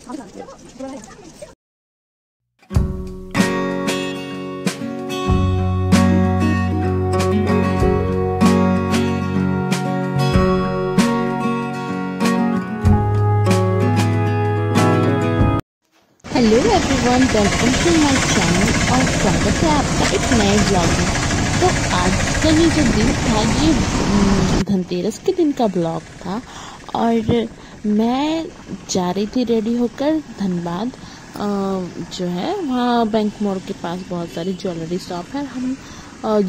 Hello everyone, welcome to my channel और स्वागत है आपका एक नए ब्लॉग में। तो आज का ये जो दिन था ये धनतेरस के दिन का ब्लॉग था और मैं जा रही थी रेडी होकर धनबाद। जो है वहाँ बैंक मोड़ के पास बहुत सारी ज्वेलरी शॉप है। हम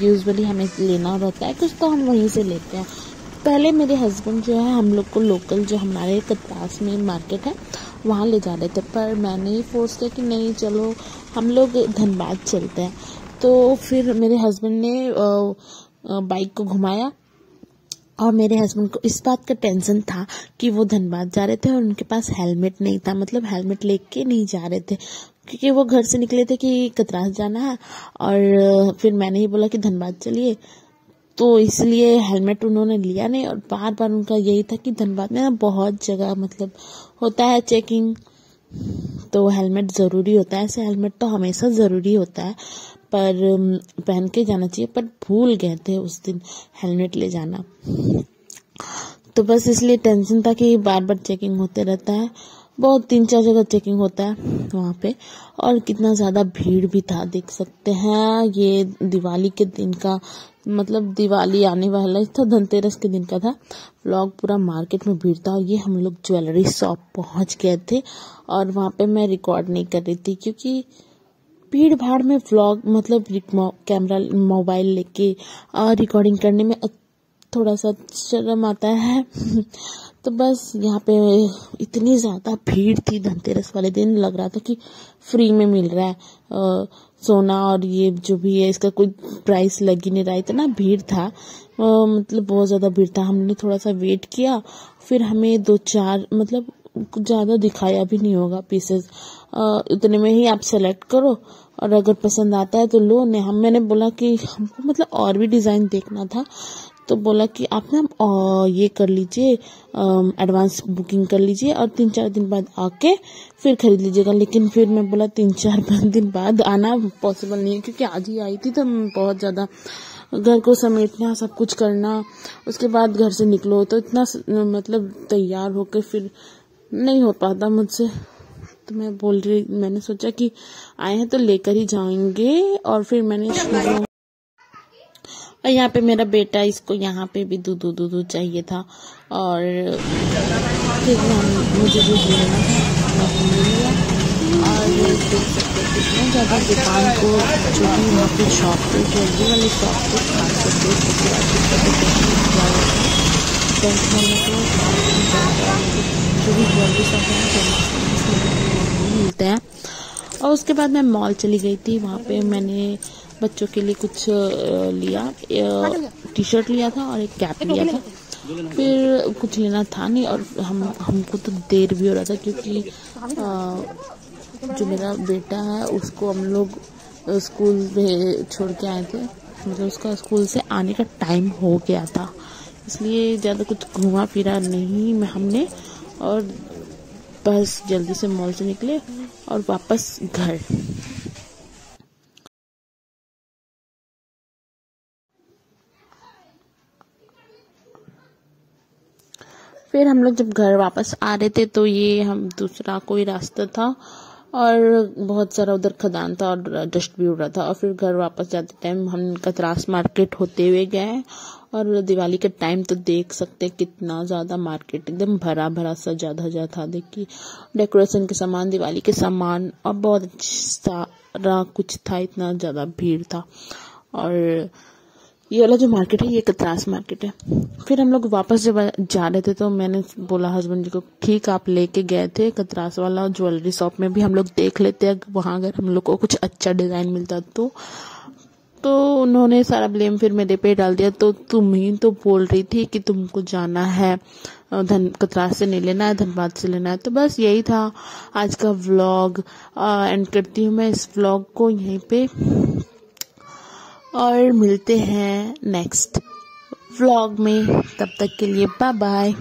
यूजुअली हमें लेना रहता है कुछ तो हम वहीं से लेते हैं। पहले मेरे हस्बैंड जो है हम लोग को लोकल जो हमारे कतरास में मार्केट है वहाँ ले जा रहे थे, पर मैंने ही फोर्स किया कि नहीं चलो हम लोग धनबाद चलते हैं। तो फिर मेरे हस्बैंड ने बाइक को घुमाया और मेरे हस्बैंड को इस बात का टेंशन था कि वो धनबाद जा रहे थे और उनके पास हेलमेट नहीं था, मतलब हेलमेट लेके नहीं जा रहे थे क्योंकि वो घर से निकले थे कि कतरास जाना है। और फिर मैंने ही बोला कि धनबाद चलिए, तो इसलिए हेलमेट उन्होंने लिया नहीं। और बार बार उनका यही था कि धनबाद में ना बहुत जगह मतलब होता है चेकिंग, तो हेलमेट ज़रूरी होता है। ऐसे हेलमेट तो हमेशा ज़रूरी होता है पर पहन के जाना चाहिए, पर भूल गए थे उस दिन हेलमेट ले जाना। तो बस इसलिए टेंशन था कि बार बार चेकिंग होते रहता है, बहुत 3-4 जगह चेकिंग होता है वहाँ पे। और कितना ज़्यादा भीड़ भी था, देख सकते हैं। ये दिवाली के दिन का मतलब दिवाली आने वाला था, धनतेरस के दिन का था व्लॉग। पूरा मार्केट में भीड़ था और ये हम लोग ज्वेलरी शॉप पहुँच गए थे और वहाँ पे मैं रिकॉर्ड नहीं कर रही थी क्योंकि भीड़ भाड़ में व्लॉग मतलब कैमरा मोबाइल लेके रिकॉर्डिंग करने में थोड़ा सा शर्म आता है। तो बस यहाँ पे इतनी ज़्यादा भीड़ थी धनतेरस वाले दिन, लग रहा था कि फ्री में मिल रहा है सोना और ये जो भी है इसका कोई प्राइस लग ही नहीं रहा, इतना भीड़ था। मतलब बहुत ज़्यादा भीड़ था। हमने थोड़ा सा वेट किया, फिर हमें 2-4 मतलब ज़्यादा दिखाया भी नहीं होगा पीसेस, इतने में ही आप सेलेक्ट करो और अगर पसंद आता है तो लो। नहीं, मैंने बोला कि हमको मतलब और भी डिज़ाइन देखना था, तो बोला कि आप ना ये कर लीजिए, एडवांस बुकिंग कर लीजिए और 3-4 दिन बाद आके फिर खरीद लीजिएगा। लेकिन फिर मैं बोला 3-4 दिन बाद आना पॉसिबल नहीं है क्योंकि आज ही आई थी तो बहुत ज़्यादा घर को समेटना, सब कुछ करना, उसके बाद घर से निकलो तो इतना मतलब तैयार होकर फिर नहीं हो पाता मुझसे। तो मैंने सोचा कि आए हैं तो लेकर ही जाएंगे। और फिर मैंने और यहाँ पे मेरा बेटा, इसको यहाँ पे भी दूध चाहिए था और फिर मुझे दूध लेना था, मैं लिया। और देख सकते हैं कितना ज़्यादा दुकान को जो भी वहाँ पे शॉप पे ज्वेलरी वाली शॉप पे खास करके बैंक जो भी ज्वेलरी शॉप है मिलते हैं। और उसके बाद मैं मॉल चली गई थी, वहाँ पे मैंने बच्चों के लिए कुछ लिया, टी-शर्ट लिया था और एक कैप लिया था। फिर कुछ लेना था नहीं और हमको तो देर भी हो रहा था क्योंकि जो मेरा बेटा है उसको हम लोग स्कूल में छोड़ के आए थे, मतलब उसका स्कूल से आने का टाइम हो गया था, इसलिए ज़्यादा कुछ घुमा फिरा नहीं हमने। और बस जल्दी से मॉल से निकले और वापस घर। फिर हम लोग जब घर वापस आ रहे थे तो ये हम दूसरा कोई रास्ता था और बहुत सारा उधर खदान था और डस्ट भी उड़ रहा था। और फिर घर वापस जाते टाइम हम कतरास मार्केट होते हुए गए और दिवाली के टाइम तो देख सकते कितना ज़्यादा मार्केट एकदम भरा भरा सजा धजा था। देखिए डेकोरेशन के सामान, दिवाली के सामान और बहुत सारा कुछ था, इतना ज़्यादा भीड़ था। और ये वाला जो मार्केट है ये कतरास मार्केट है। फिर हम लोग वापस जब जा रहे थे तो मैंने बोला हस्बैंड जी को, ठीक आप लेके गए थे कतरास वाला ज्वेलरी शॉप में भी हम लोग देख लेते हैं वहाँ अगर हम लोग को कुछ अच्छा डिज़ाइन मिलता तो उन्होंने सारा ब्लेम फिर मेरे पे डाल दिया। तो तुम ही तो बोल रही थी कि तुमको जाना है कतरास से नहीं लेना है, धनबाद से लेना है। तो बस यही था आज का व्लॉग। एंड करती हूँ मैं इस व्लॉग को यहीं पे और मिलते हैं नेक्स्ट व्लॉग में। तब तक के लिए बाय बाय।